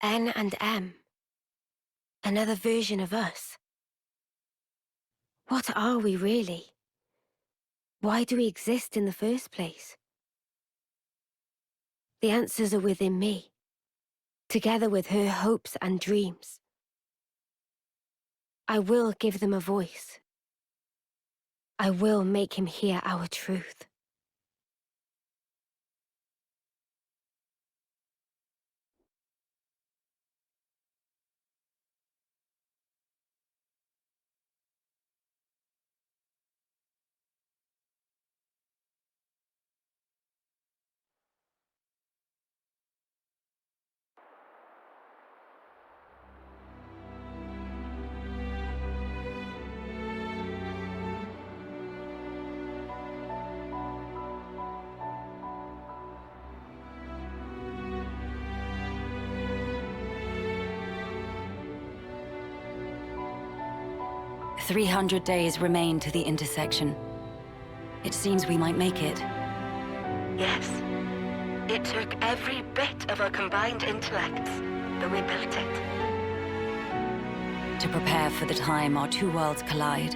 N and M. Another version of us. What are we really? Why do we exist in the first place? The answers are within me, together with her hopes and dreams. I will give them a voice. I will make him hear our truth. "300 days remain to the intersection. It seems we might make it." Yes. It took every bit of our combined intellects, but we built it. To prepare for the time our two worlds collide.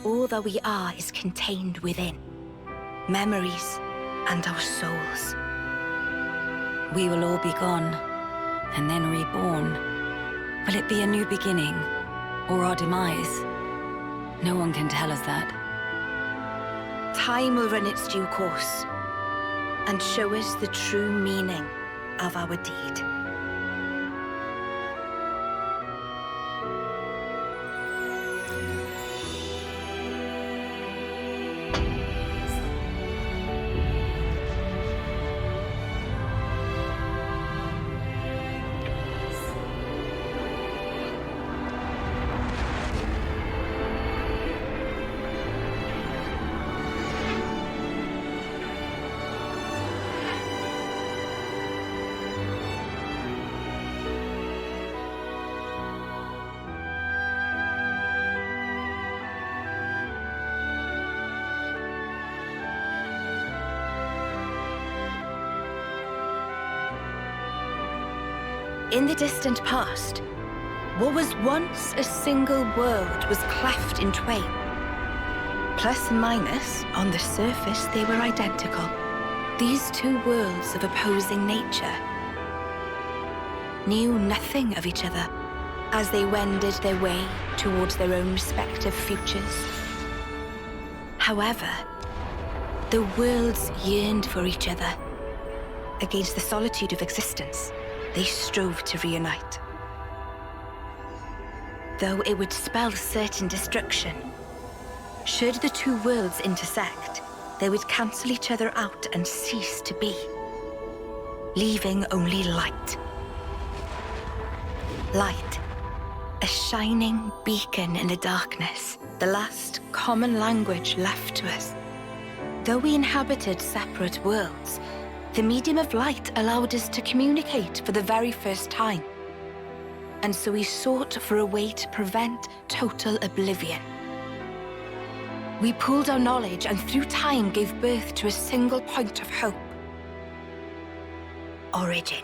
All that we are is contained within. Memories and our souls. We will all be gone, and then reborn. Will it be a new beginning, or our demise? No one can tell us that. Time will run its due course, and show us the true meaning of our deed. In the distant past, what was once a single world was cleft in twain. Plus and minus, on the surface, they were identical. These two worlds of opposing nature knew nothing of each other as they wended their way towards their own respective futures. However, the worlds yearned for each other. Against the solitude of existence, they strove to reunite. Though it would spell certain destruction, should the two worlds intersect, they would cancel each other out and cease to be, leaving only light. Light, a shining beacon in the darkness, the last common language left to us. Though we inhabited separate worlds, the medium of light allowed us to communicate for the very first time. And so we sought for a way to prevent total oblivion. We pooled our knowledge and through time gave birth to a single point of hope. Origin.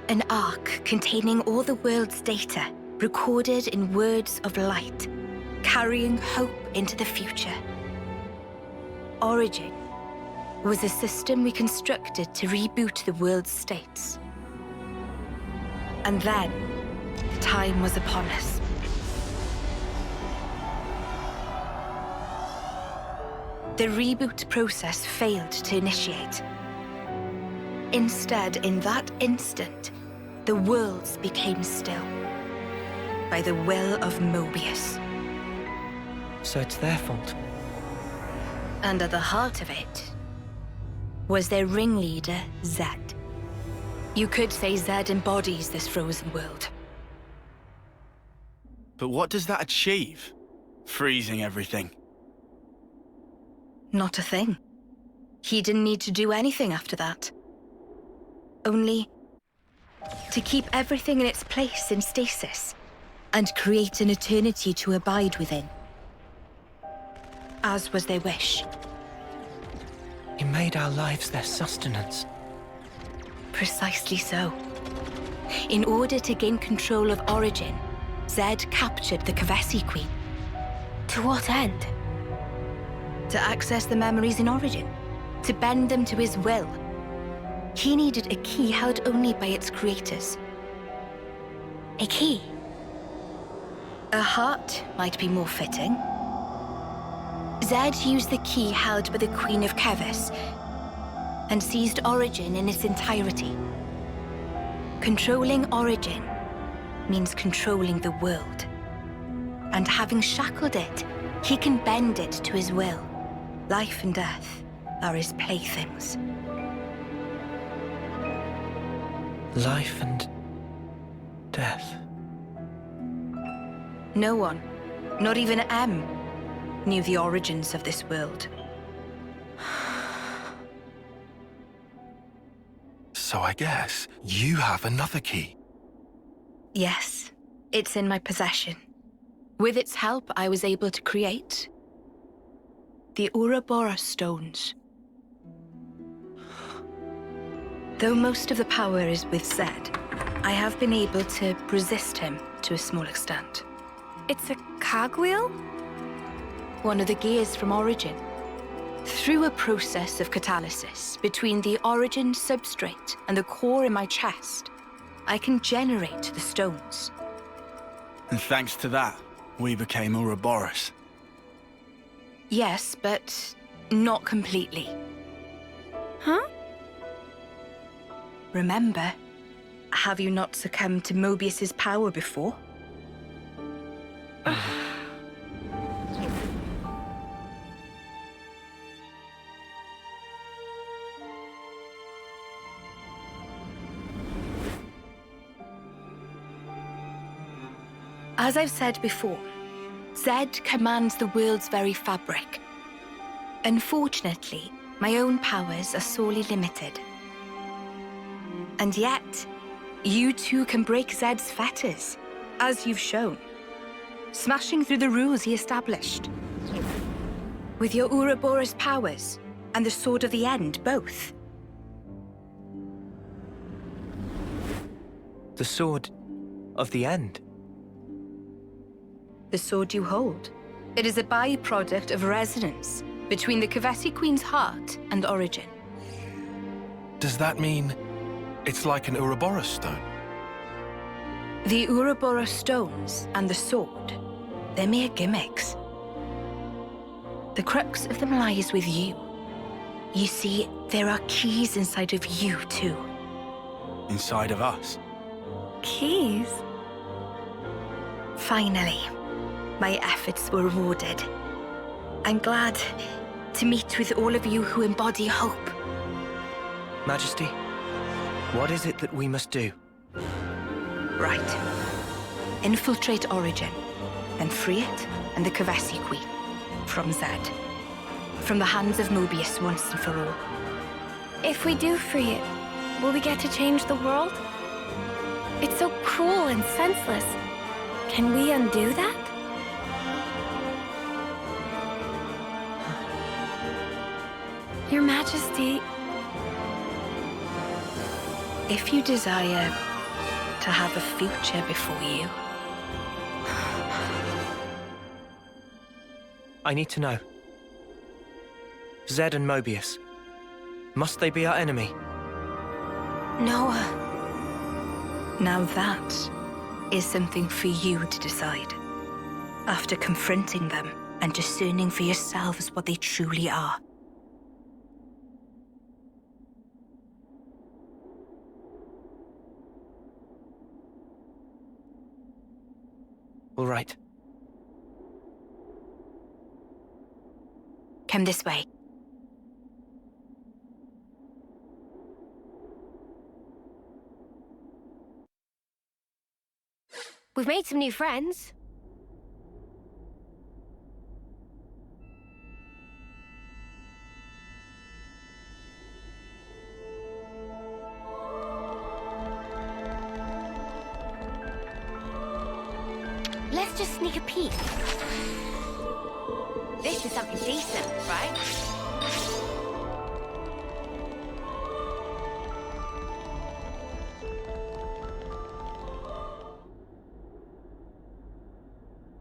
An arc containing all the world's data, recorded in words of light, carrying hope into the future. Origin was a system we constructed to reboot the world's states. And then, time was upon us. The reboot process failed to initiate. Instead, in that instant, the worlds became still, by the will of Mobius. So it's their fault. And at the heart of it was their ringleader, Zed. You could say Zed embodies this frozen world. But what does that achieve? Freezing everything. Not a thing. He didn't need to do anything after that. Only to keep everything in its place in stasis and create an eternity to abide within. As was their wish. He made our lives their sustenance. Precisely so. In order to gain control of Origin, Zed captured the Kavesi Queen. To what end? To access the memories in Origin, to bend them to his will. He needed a key held only by its creators. A key? A heart might be more fitting. Zed used the key held by the Queen of Kevis and seized Origin in its entirety. Controlling Origin means controlling the world. And having shackled it, he can bend it to his will. Life and death are his playthings. Life and death. No one, not even M, knew the origins of this world. So I guess you have another key. Yes, it's in my possession. With its help, I was able to create the Ouroboros stones. Though most of the power is with Zed, I have been able to resist him to a small extent. It's a cogwheel? One of the gears from Origin. Through a process of catalysis between the Origin substrate and the core in my chest, I can generate the stones. And thanks to that, we became Ouroboros. Yes, but not completely. Huh? Remember, have you not succumbed to Mobius's power before? As I've said before, Zed commands the world's very fabric. Unfortunately, my own powers are sorely limited. And yet, you too can break Zed's fetters, as you've shown, smashing through the rules he established. With your Ouroboros powers and the Sword of the End, both. The Sword of the End. The sword you hold. It is a byproduct of resonance between the Kavesi Queen's heart and Origin. Does that mean it's like an Ouroboros stone? The Ouroboros stones and the sword, they're mere gimmicks. The crux of them lies with you. You see, there are keys inside of you too. Inside of us. Keys? Finally, my efforts were rewarded. I'm glad to meet with all of you who embody hope. Majesty, what is it that we must do? Right. Infiltrate Origin, and free it and the Kavesi Queen from Zed. From the hands of Mobius once and for all. If we do free it, will we get to change the world? It's so cruel and senseless. Can we undo that? Your Majesty... If you desire to have a future before you, I need to know. Zed and Mobius. Must they be our enemy? No. now that is something for you to decide. After confronting them and discerning for yourselves what they truly are. All right. Come this way. We've made some new friends. Let's just sneak a peek. This is something decent, right?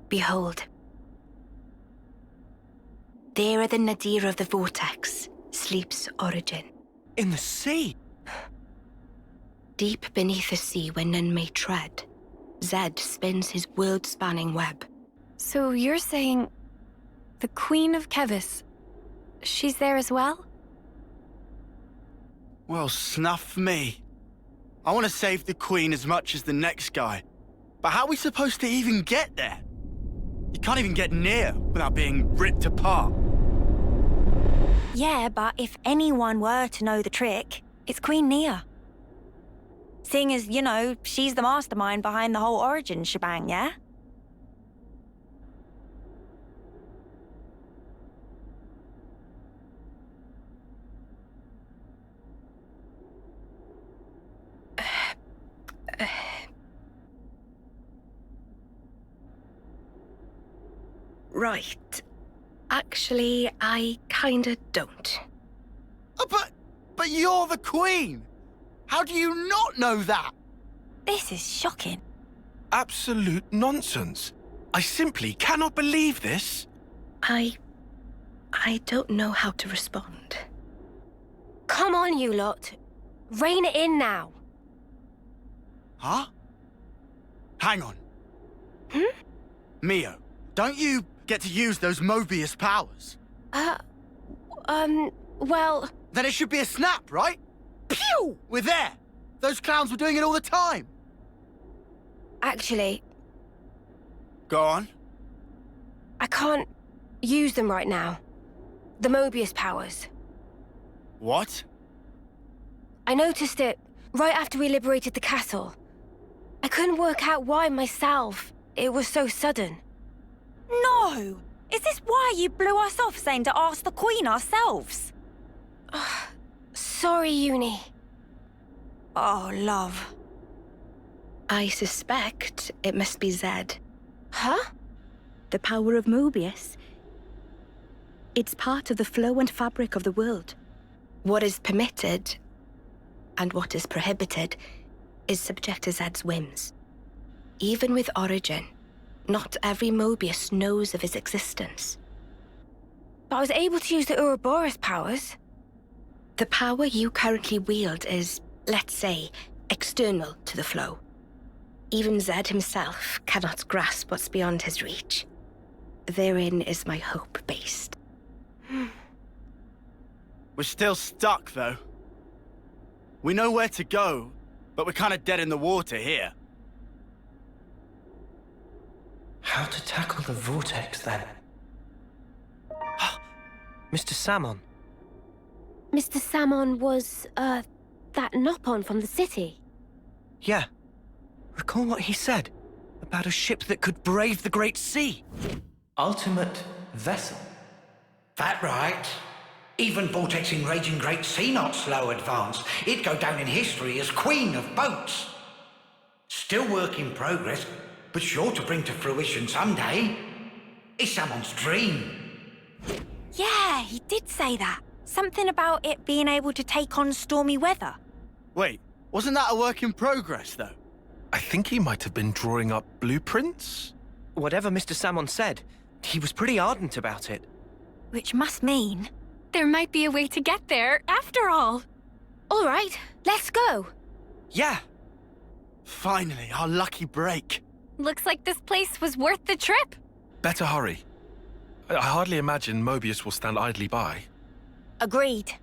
Behold. There at the nadir of the vortex sleeps Origin. In the sea? Deep beneath the sea where none may tread, Zed spins his world-spanning web. So you're saying the Queen of Kevis, she's there as well? Well, snuff me. I want to save the Queen as much as the next guy. But how are we supposed to even get there? You can't even get near without being ripped apart. Yeah, but if anyone were to know the trick, it's Queen Nia. Seeing as, you know, she's the mastermind behind the whole Origin shebang, yeah? Right. Actually, I kinda don't. Oh, but you're the Queen! How do you not know that? This is shocking. Absolute nonsense. I simply cannot believe this. I don't know how to respond. Come on, you lot. Rein it in now. Huh? Hang on. Hmm? Mio, don't you get to use those Mobius powers? Well... Then it should be a snap, right? Pew! We're there! Those clowns were doing it all the time! Actually, Go on. I can't use them right now. The Mobius powers. What? I noticed it right after we liberated the castle. I couldn't work out why myself. It was so sudden. No! Is this why you blew us off saying to ask the Queen ourselves? Sorry, Uni. Oh, love. I suspect it must be Zed. Huh? The power of Mobius. It's part of the flow and fabric of the world. What is permitted and what is prohibited is subject to Zed's whims. Even with Origin, not every Mobius knows of his existence. But I was able to use the Ouroboros powers. The power you currently wield is, let's say, external to the flow. Even Zed himself cannot grasp what's beyond his reach. Therein is my hope based. We're still stuck, though. We know where to go, but we're kind of dead in the water here. How to tackle the vortex, then? Mr. Samon. Mr. Samon was, that Nopon from the city. Yeah. Recall what he said about a ship that could brave the Great Sea. Ultimate vessel. That right. Even vortexing raging great sea not slow advanced. It'd go down in history as queen of boats. Still work in progress, but sure to bring to fruition someday. It's someone's dream. Yeah, he did say that. Something about it being able to take on stormy weather. Wait, wasn't that a work in progress, though? I think he might have been drawing up blueprints. Whatever Mr. Samon said, he was pretty ardent about it. Which must mean... There might be a way to get there, after all. All right, let's go. Yeah. Finally, our lucky break. Looks like this place was worth the trip. Better hurry. I hardly imagine Mobius will stand idly by. Agreed.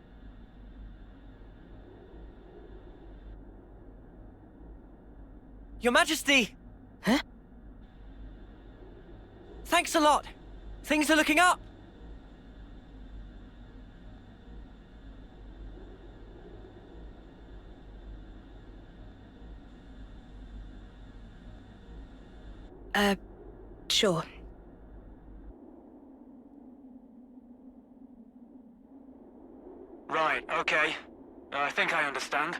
Your Majesty! Huh? Thanks a lot. Things are looking up. Sure. Right, okay. I think I understand.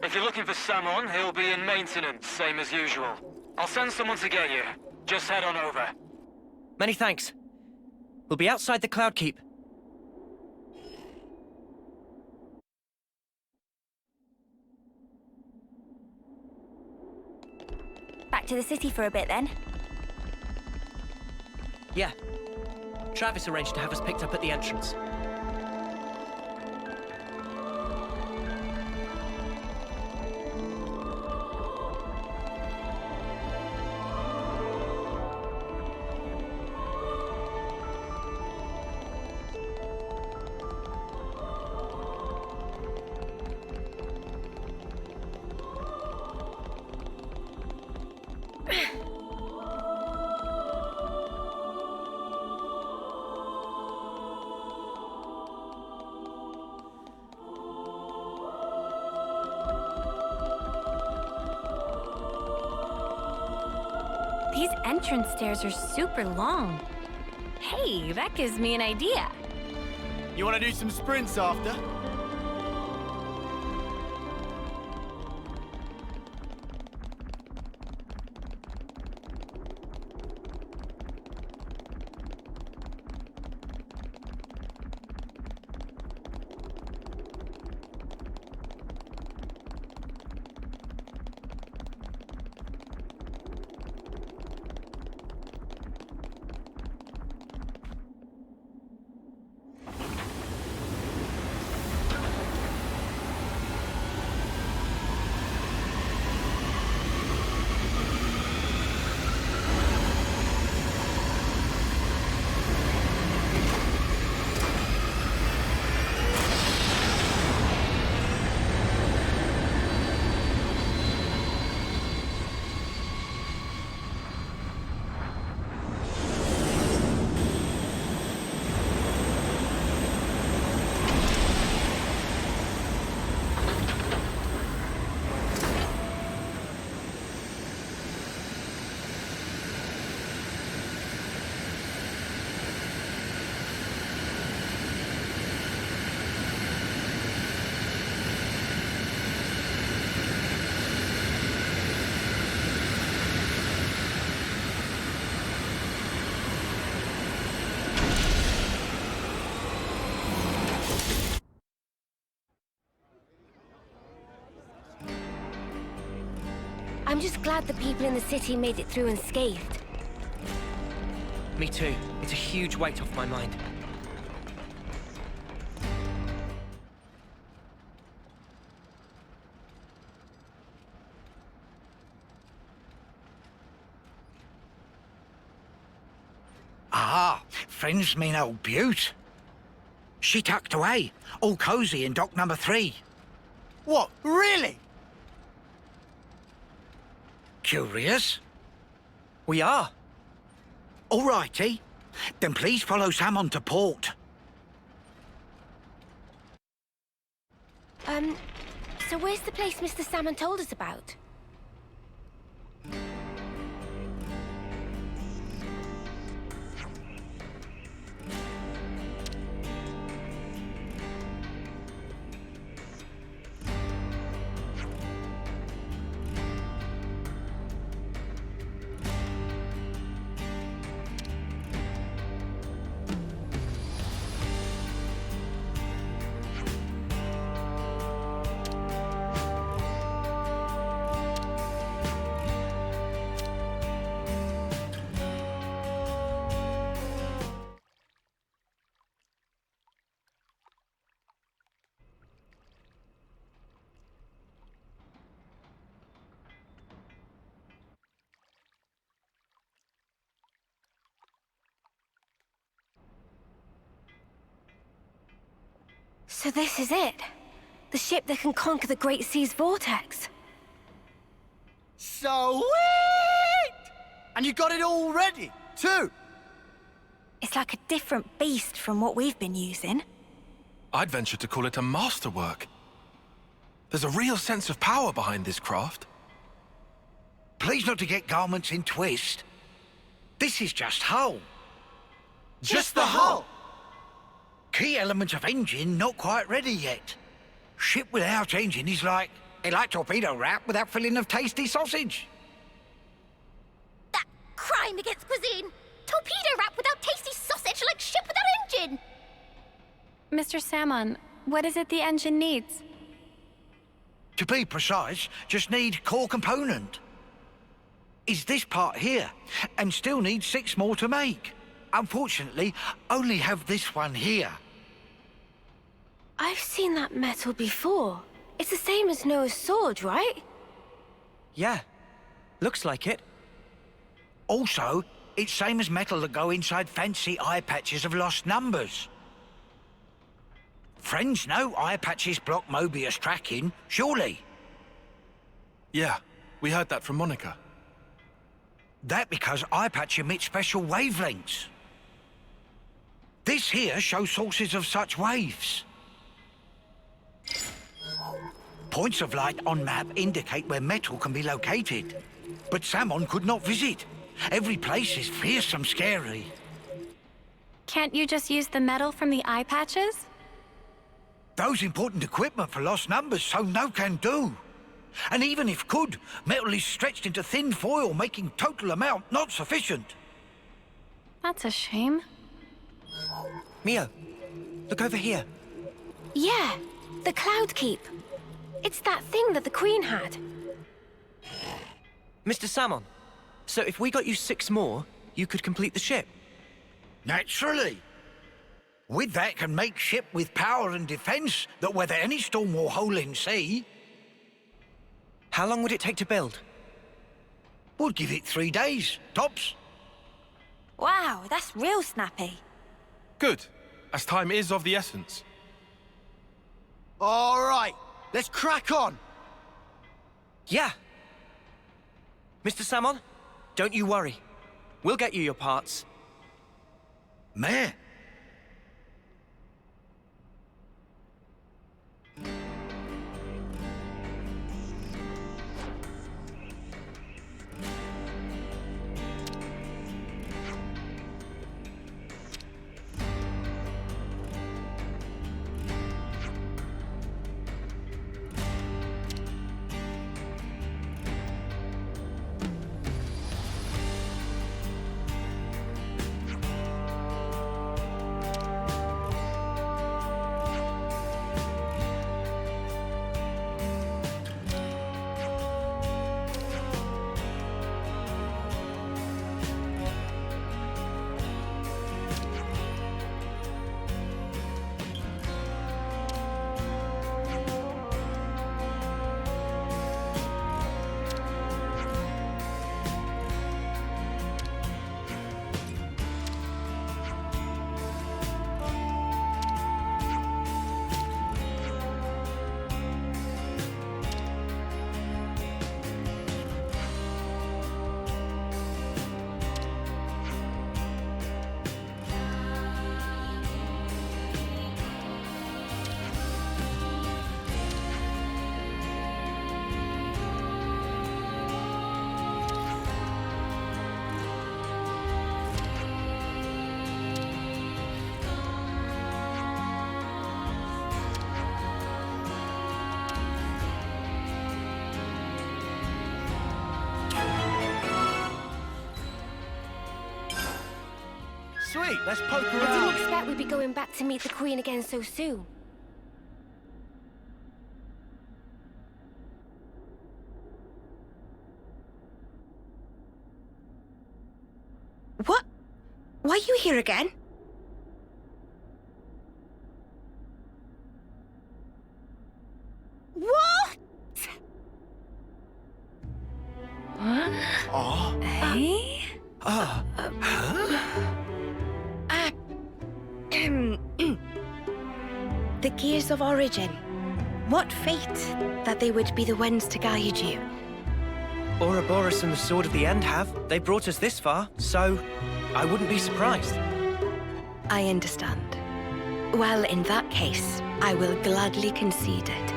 If you're looking for Samon, he'll be in maintenance, same as usual. I'll send someone to get you. Just head on over. Many thanks. We'll be outside the Cloud Keep. Back to the city for a bit then. Yeah. Travis arranged to have us picked up at the entrance. These entrance stairs are super long. Hey, that gives me an idea. You want to do some sprints after? I'm just glad the people in the city made it through unscathed. Me too. It's a huge weight off my mind. Ah, friends mean old Butte. She tucked away, all cosy in dock number 3. What, really? Curious? We are. All righty. Then please follow Sam on to port. So where's the place Mr. Salmon told us about? So this is it? The ship that can conquer the Great Sea's vortex? Sweet! And you got it all ready, too? It's like a different beast from what we've been using. I'd venture to call it a masterwork. There's a real sense of power behind this craft. Please not to get garments in twist. This is just hull. Just the hull? Key element of engine not quite ready yet. Ship without engine is like torpedo wrap without filling of tasty sausage. That crime against cuisine! Torpedo wrap without tasty sausage like ship without engine! Mr. Salmon, what is it the engine needs? To be precise, just need core component. Is this part here, and still need 6 more to make. unfortunately, only have this one here. I've seen that metal before. It's the same as Noah's sword, right? Yeah, looks like it. Also, it's same as metal that go inside fancy eye patches of lost numbers. Friends know eye patches block Mobius tracking, surely? Yeah, we heard that from Monica. That because eye patch emits special wavelengths. This here shows sources of such waves. Points of light on map indicate where metal can be located. But Samon could not visit. Every place is fearsome scary. Can't you just use the metal from the eye patches? Those important equipment for lost numbers, so no can do. And even if could, metal is stretched into thin foil, making total amount not sufficient. That's a shame. Mio, look over here. Yeah, the Cloud Keep. It's that thing that the Queen had. Mr. Samon, so if we got you 6 more, you could complete the ship? Naturally. With that can make ship with power and defense that weather any storm or hole in sea. How long would it take to build? We'll give it 3 days, tops. Wow, that's real snappy. Good, as time is of the essence. All right, let's crack on. Yeah. Mr. Samon, don't you worry. We'll get you your parts. Meh. Sweet, let's poke I didn't around. expect we'd be going back to meet the Queen again so soon. What? Why are you here again? What? Oh, Hey? The Gears of Origin. What fate that they would be the ones to guide you. Ouroboros and the Sword of the End have. They brought us this far, so I wouldn't be surprised. I understand. Well, in that case, I will gladly concede it.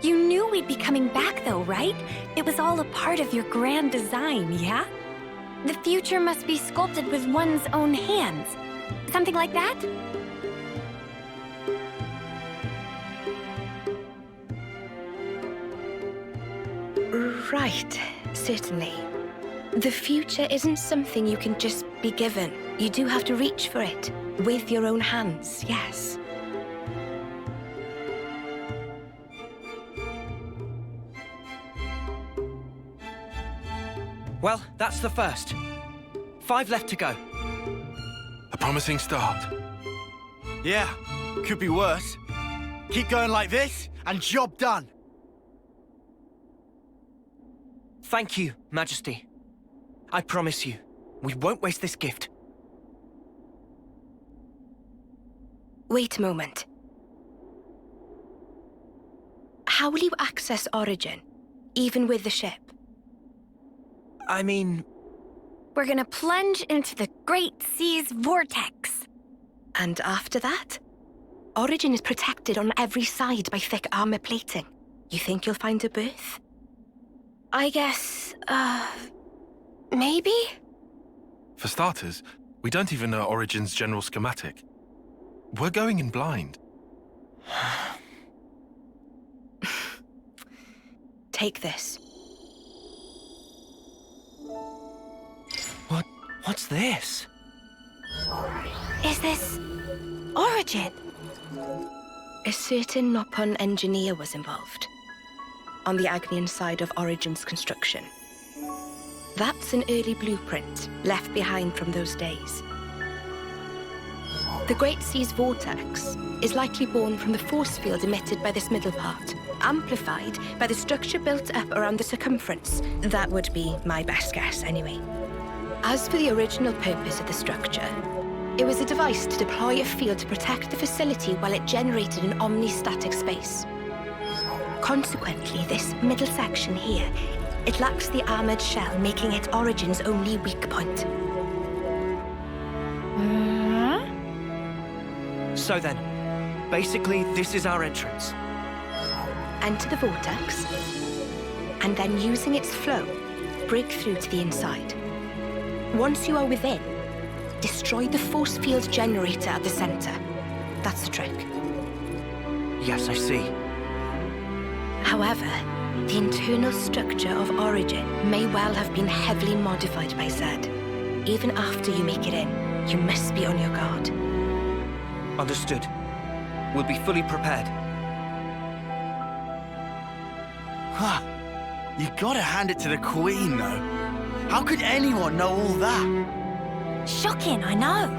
You knew we'd be coming back though, right? It was all a part of your grand design, yeah? The future must be sculpted with one's own hands. Something like that? Right, certainly. The future isn't something you can just be given. You do have to reach for it, with your own hands, yes. Well, that's the first. 5 left to go. A promising start. Yeah, could be worse. Keep going like this, and job done. Thank you, Majesty. I promise you, we won't waste this gift. Wait a moment. How will you access Origin, even with the ship? I mean... We're gonna plunge into the Great Sea's vortex. And after that? Origin is protected on every side by thick armor plating. You think you'll find a berth? I guess, maybe? For starters, we don't even know Origin's general schematic. We're going in blind. Take this. What's this? Is this Origin? A certain Nopon engineer was involved, on the Agnian side of Origin's construction. That's an early blueprint left behind from those days. The Great Sea's vortex is likely born from the force field emitted by this middle part, amplified by the structure built up around the circumference. That would be my best guess, anyway. As for the original purpose of the structure, it was a device to deploy a field to protect the facility while it generated an omnistatic space. Consequently, this middle section here, it lacks the armored shell, making it Origin's only weak point. So then, basically this is our entrance. Enter the vortex, and then using its flow, break through to the inside. Once you are within, destroy the force field generator at the center. That's the trick. Yes, I see. However, the internal structure of Origin may well have been heavily modified by Zed. Even after you make it in, you must be on your guard. Understood. We'll be fully prepared. Huh. You gotta hand it to the Queen, though. How could anyone know all that? Shocking, I know.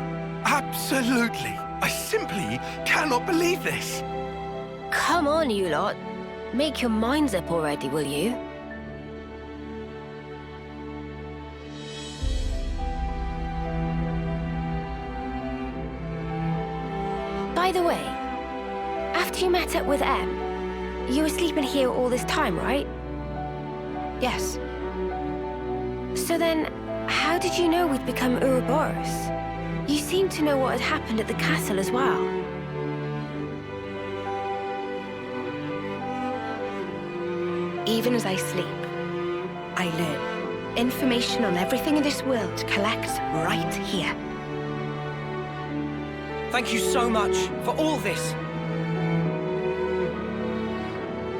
Absolutely. I simply cannot believe this. Come on, you lot. Make your minds up already, will you? By the way, after you met up with Em, you were sleeping here all this time, right? Yes. So then, how did you know we'd become Ouroboros? You seemed to know what had happened at the castle as well. Even as I sleep, I learn. Information on everything in this world collects right here. Thank you so much for all this.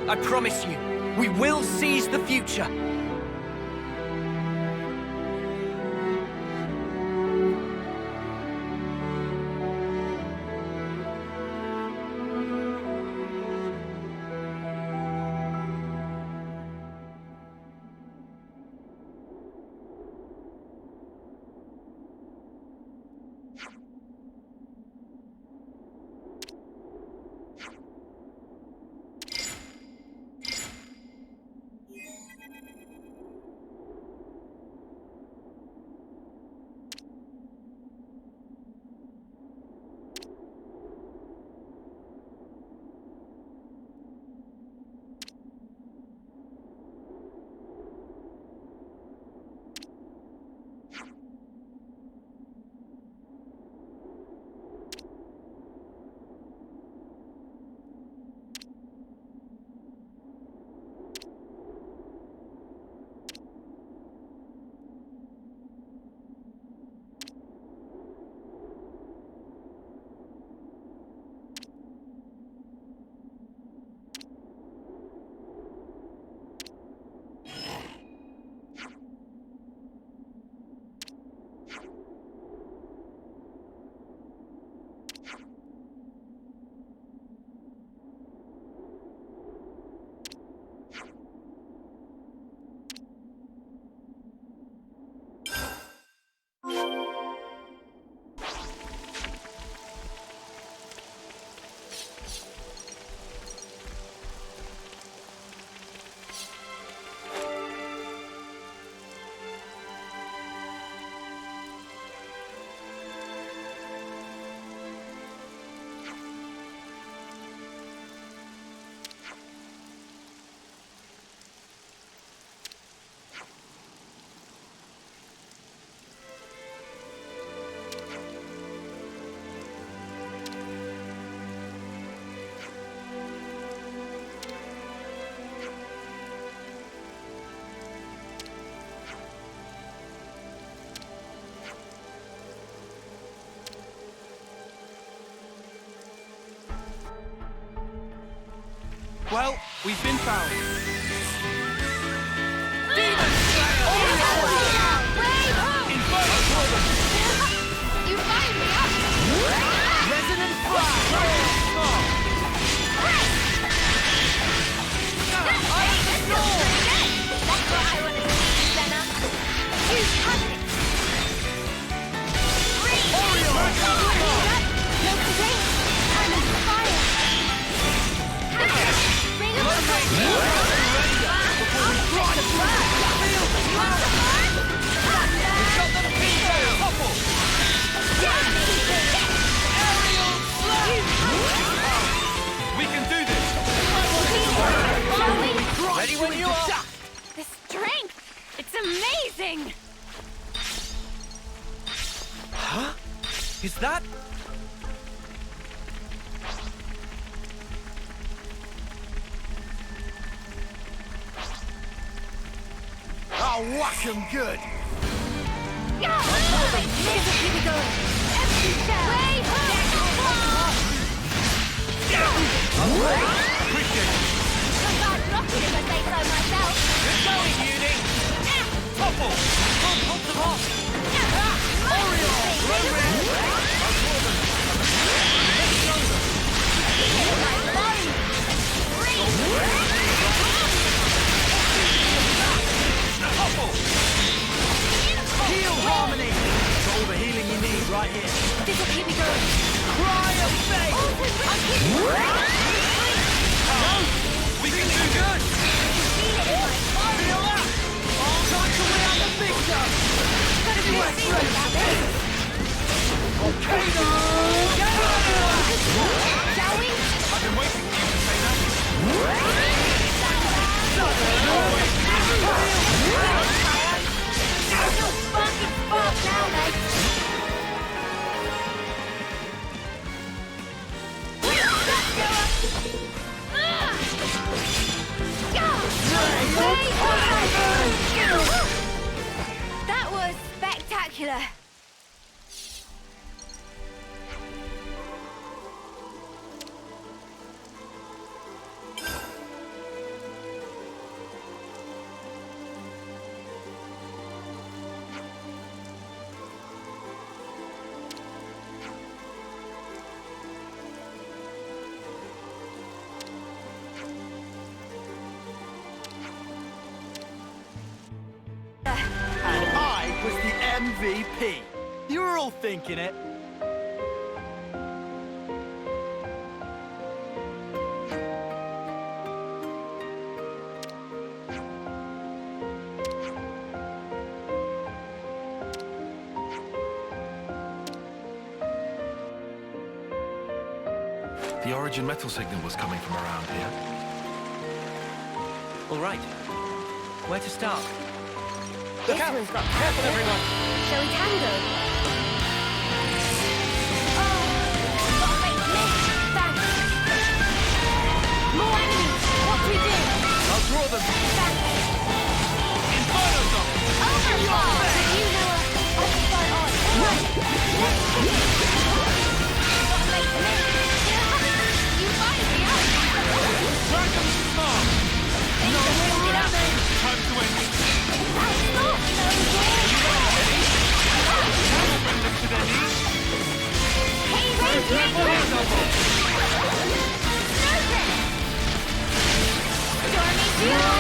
I promise you, we will seize the future. Well, we've been found. You fired me up! Resonant fire! That's what I want to see, Senna. You have it! We can do this! Ready when you are! The strength! It's amazing! Huh? Is that... I'll whack 'em good. Heal harmony! It's all the healing you need right here. This'll keep me going. Cry of faith! We can do good! Feel that! Time to win out the victor! Gotta be serious about this. Volcano! Shall we? I've been waiting for you to say that. Fucking fuck now, mate. That was spectacular. And I was the MVP. You were all thinking it. The Origin metal signal was coming from around here. All right. Where to start? This one's got Careful, everyone! Shall we tango? More enemies! What do we do? I'll draw them! Inferno Zone! Overfall! You know us. Fight on. Right. You fired me up! Dragon Smash! No more running! Time to end it. Bring them to their knees. Hey, Ranger! Stormy Fury!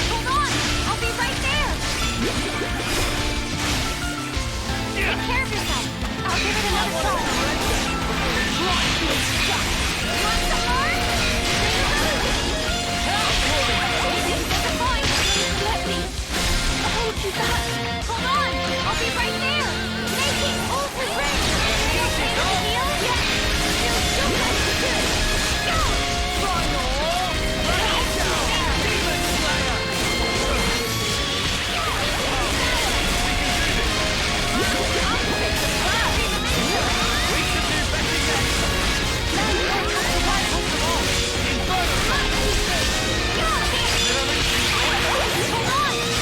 Hold on! I'll be right there! Take care of yourself. I'll give it another try. You want some more? Disappoint! Let me hold you back. Hold on! I'll be right there! Make it over ring! You okay with the deal? Yeah! Feels so good! Go! Hold on!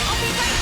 I'll be right there!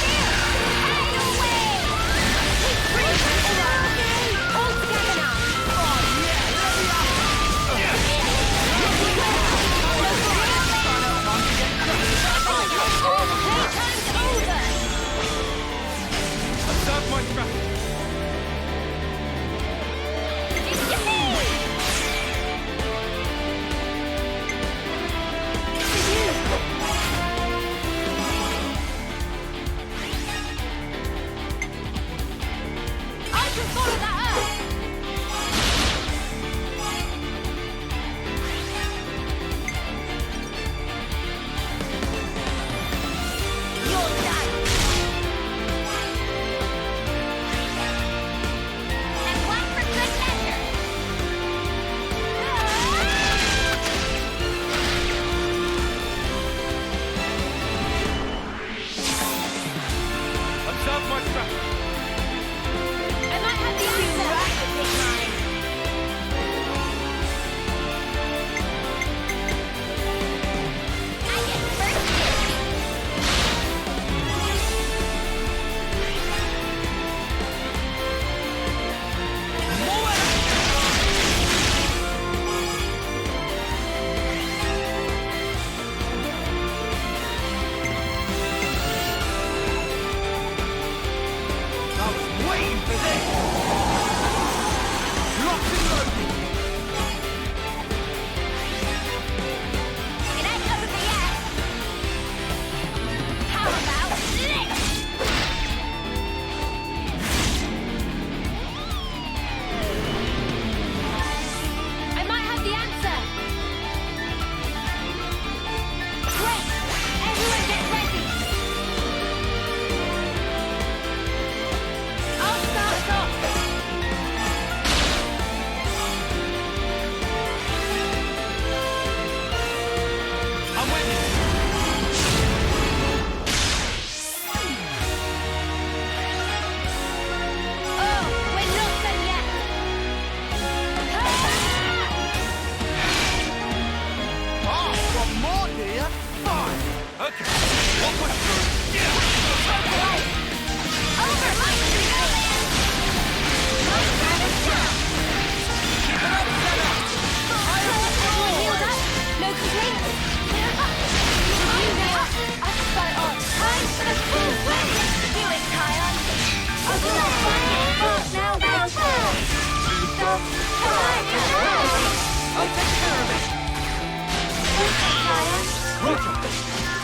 Roger.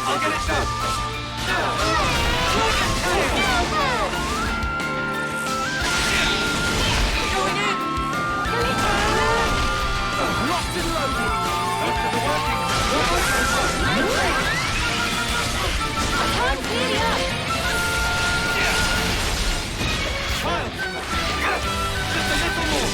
I'll get it done. Going in. Locked and loaded. Most of the working. I can't clear you up. Child. Just a little more.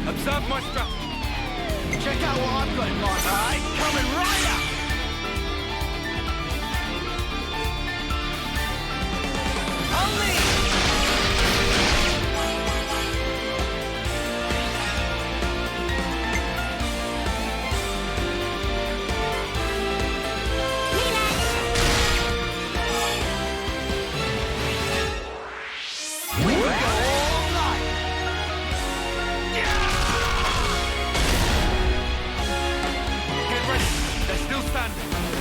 Observe my strategy. Check out what I've got in mind. It's coming right up.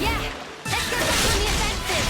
Yeah, let's go back on the offensive.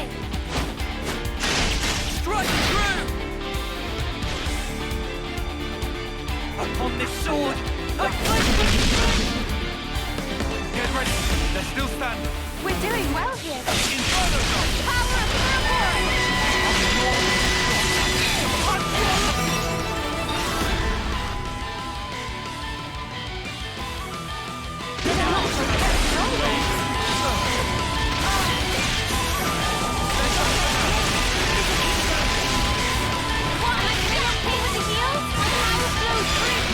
it! Strike through! Upon this sword, I fight! Get ready. They're still standing. We're doing well here. Inferno Dome! Power of Purple! What, am I still okay with the heals? My power flows through!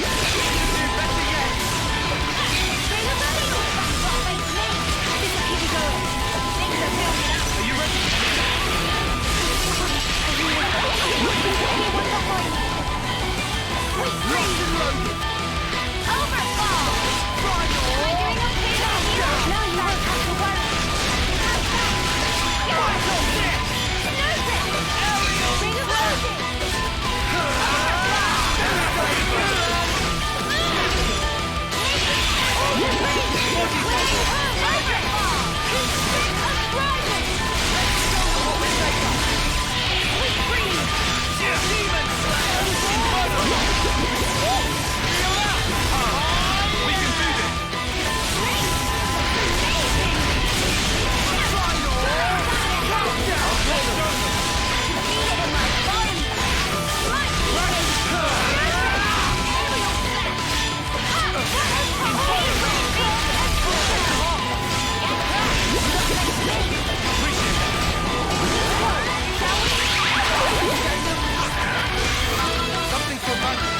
Bring a buddy! That's what makes me! This will keep you going. Things are building up. Are you ready? Anyone behind me? Sweet dreams! Overfall! Am I doing okay with the heals? Now you won't have to worry. Bring a buddy! We can do this. Something to abandon.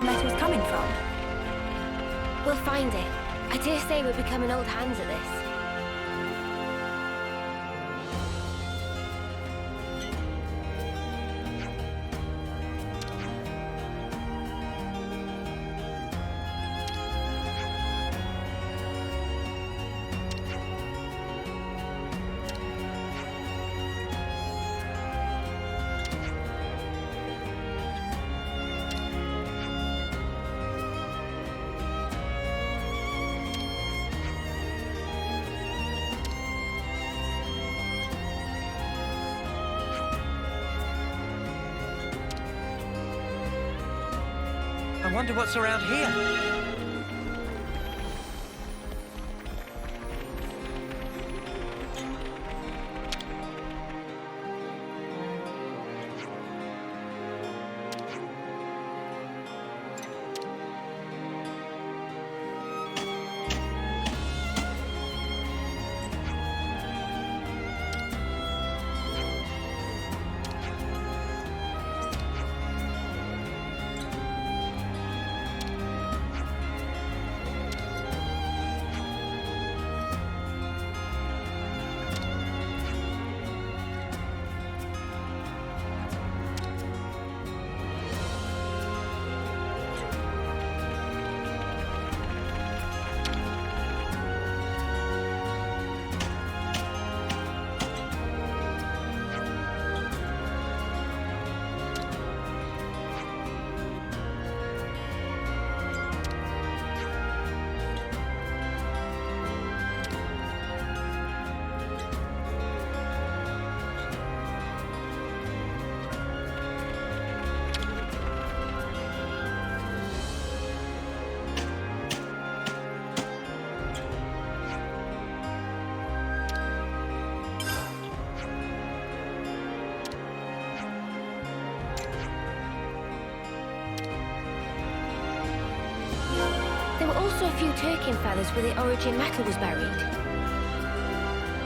Metal's coming from. We'll find it. I dare say we're becoming old hands at this. I wonder what's around here. few Turkin feathers where the origin metal was buried.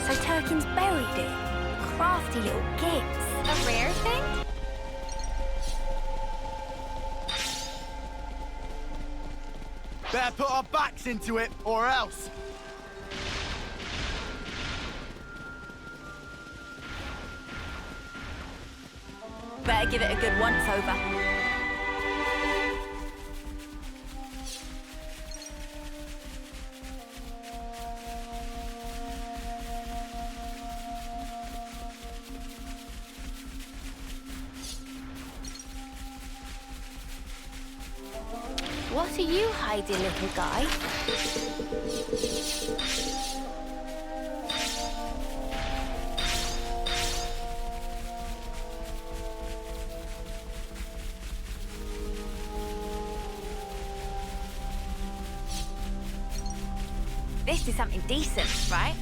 So Turkin's buried it. Crafty little gits. A rare thing? Better put our backs into it, or else. Better give it a good once-over. What are you hiding, little guy? This is something decent, right?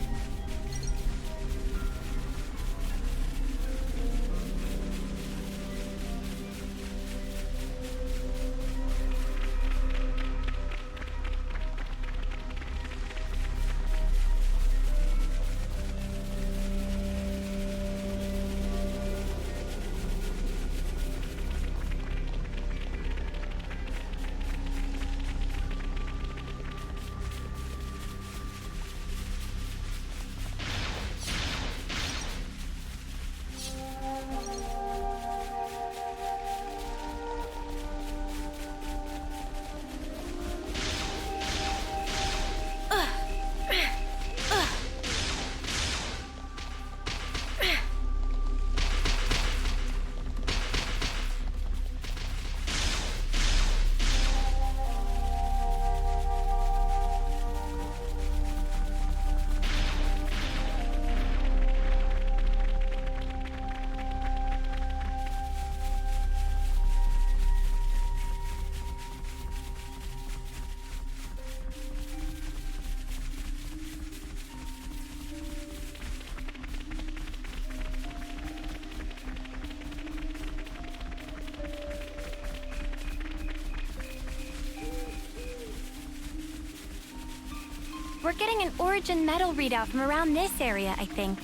We're getting an origin metal readout from around this area, I think.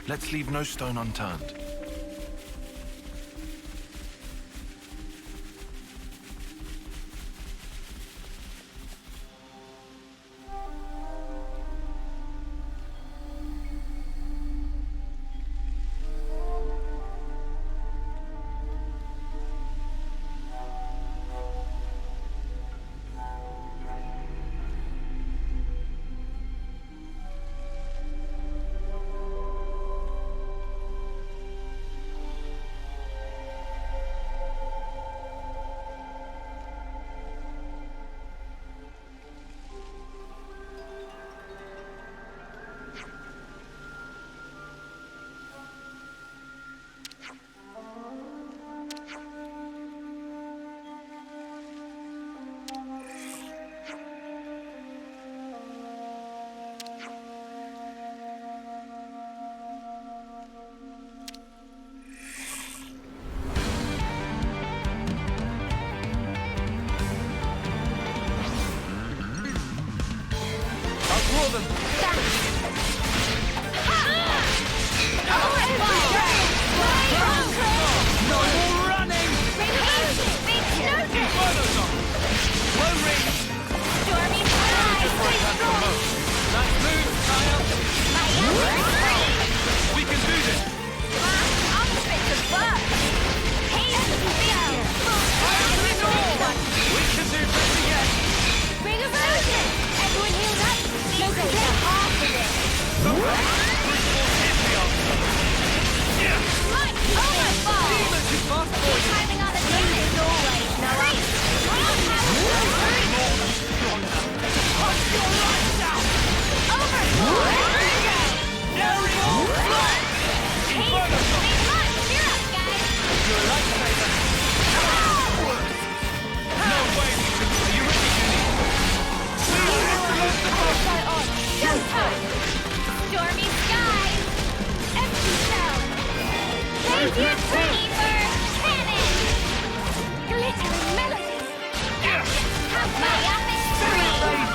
Let's leave no stone unturned. My up is free!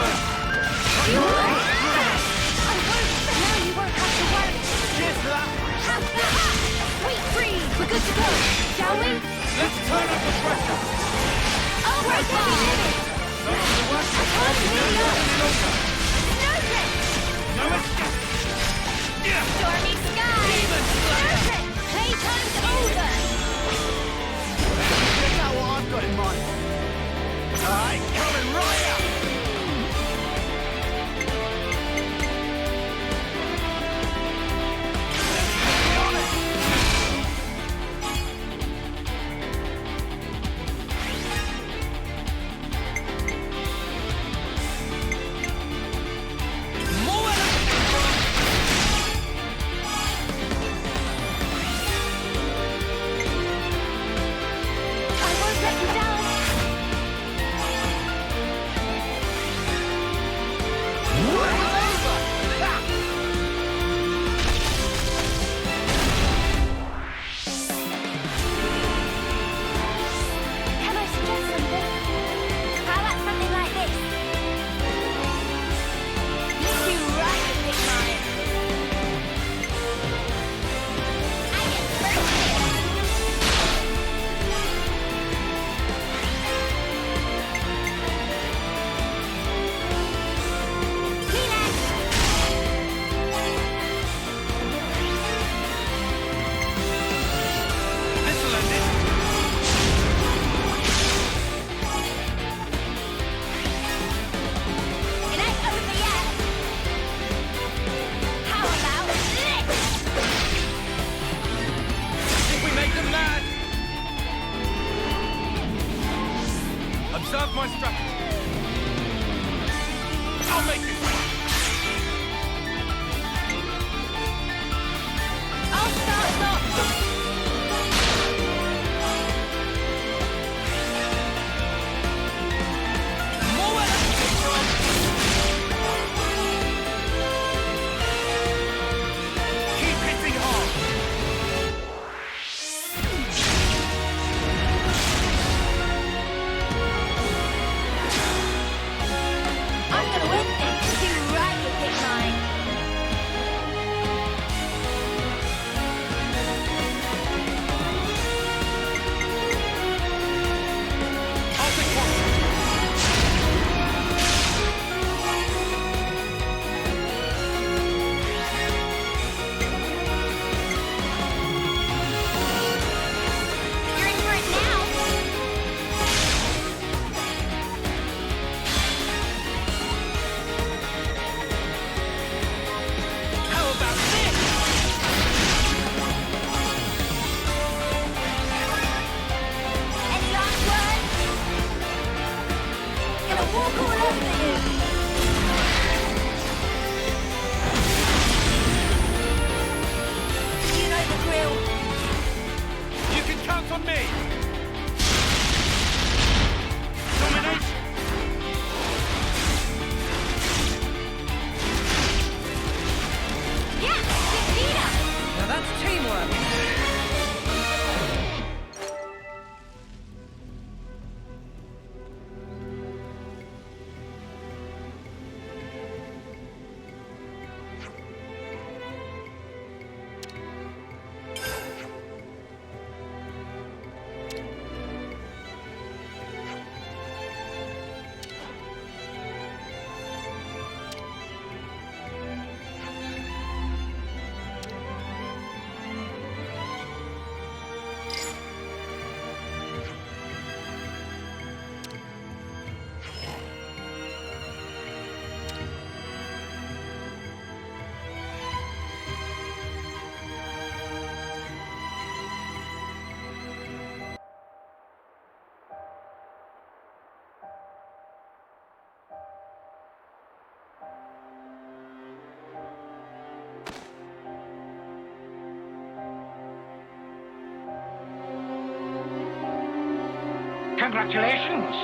Congratulations!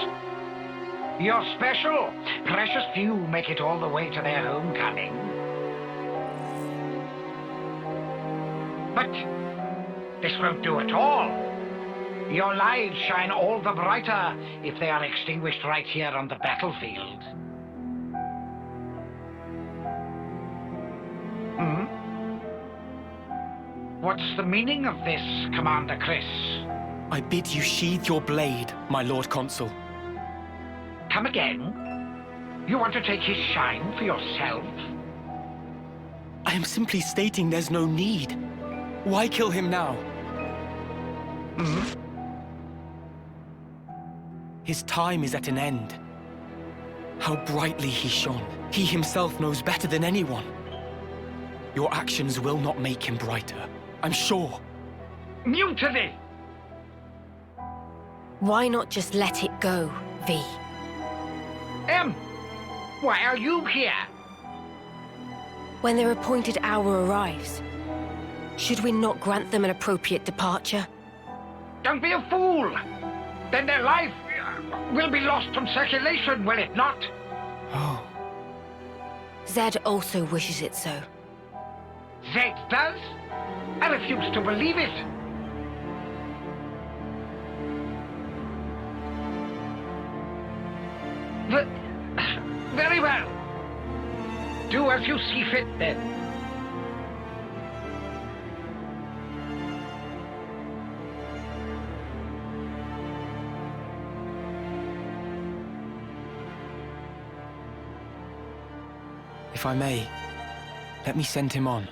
You're special. Precious few make it all the way to their homecoming. But this won't do at all. Your lives shine all the brighter if they are extinguished right here on the battlefield. What's the meaning of this, Commander Chris? I bid you sheathe your blade, my Lord Consul. Come again? You want to take his shine for yourself? I am simply stating there's no need. Why kill him now? His time is at an end. How brightly he shone. He himself knows better than anyone. Your actions will not make him brighter, I'm sure. Mutiny! Why not just let it go, V? Why are you here? When their appointed hour arrives, should we not grant them an appropriate departure? Don't be a fool! Then their life will be lost from circulation, will it not? Oh. Zed also wishes it so. Zed does? I refuse to believe it. Very well. Do as you see fit, then. If I may, let me send him on.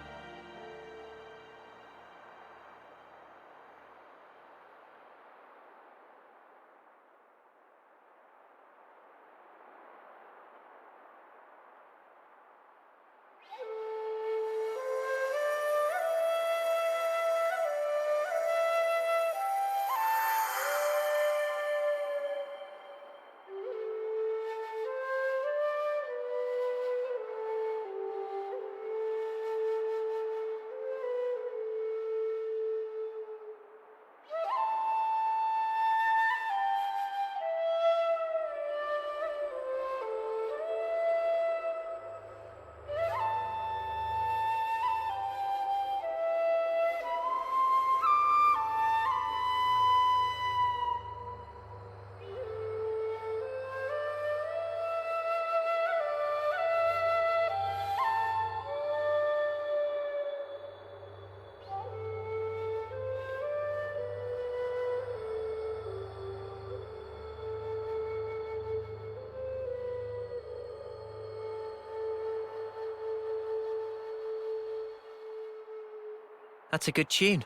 That's a good tune.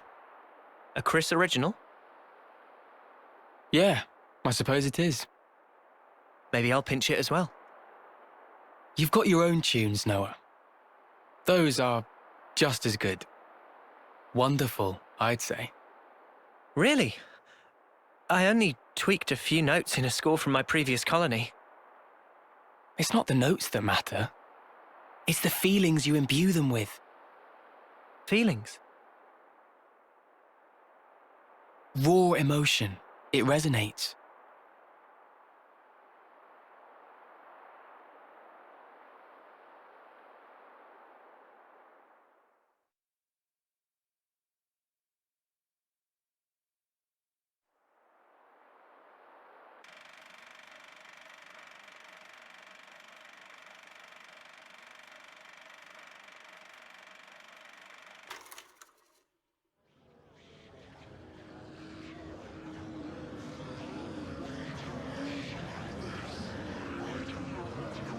A Chris original? Yeah, I suppose it is. Maybe I'll pinch it as well. You've got your own tunes, Noah. Those are just as good. Wonderful, I'd say. Really? I only tweaked a few notes in a score from my previous colony. It's not the notes that matter. It's the feelings you imbue them with. Feelings? Raw emotion. It resonates.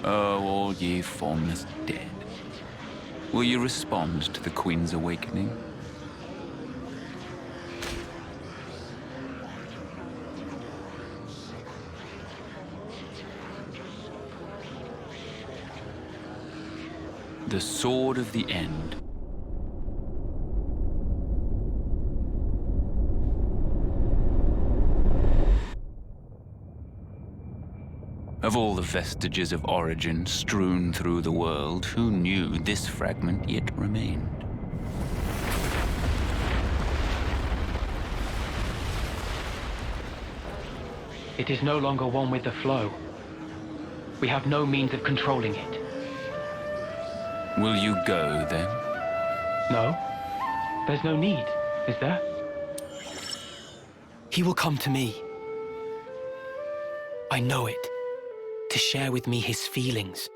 Oh, all ye formless dead. Will you respond to the Queen's awakening? The sword of the end. Of all the vestiges of origin strewn through the world, who knew this fragment yet remained? It is no longer one with the flow. We have no means of controlling it. Will you go, then? No. There's no need, is there? He will come to me. I know it. To share with me his feelings.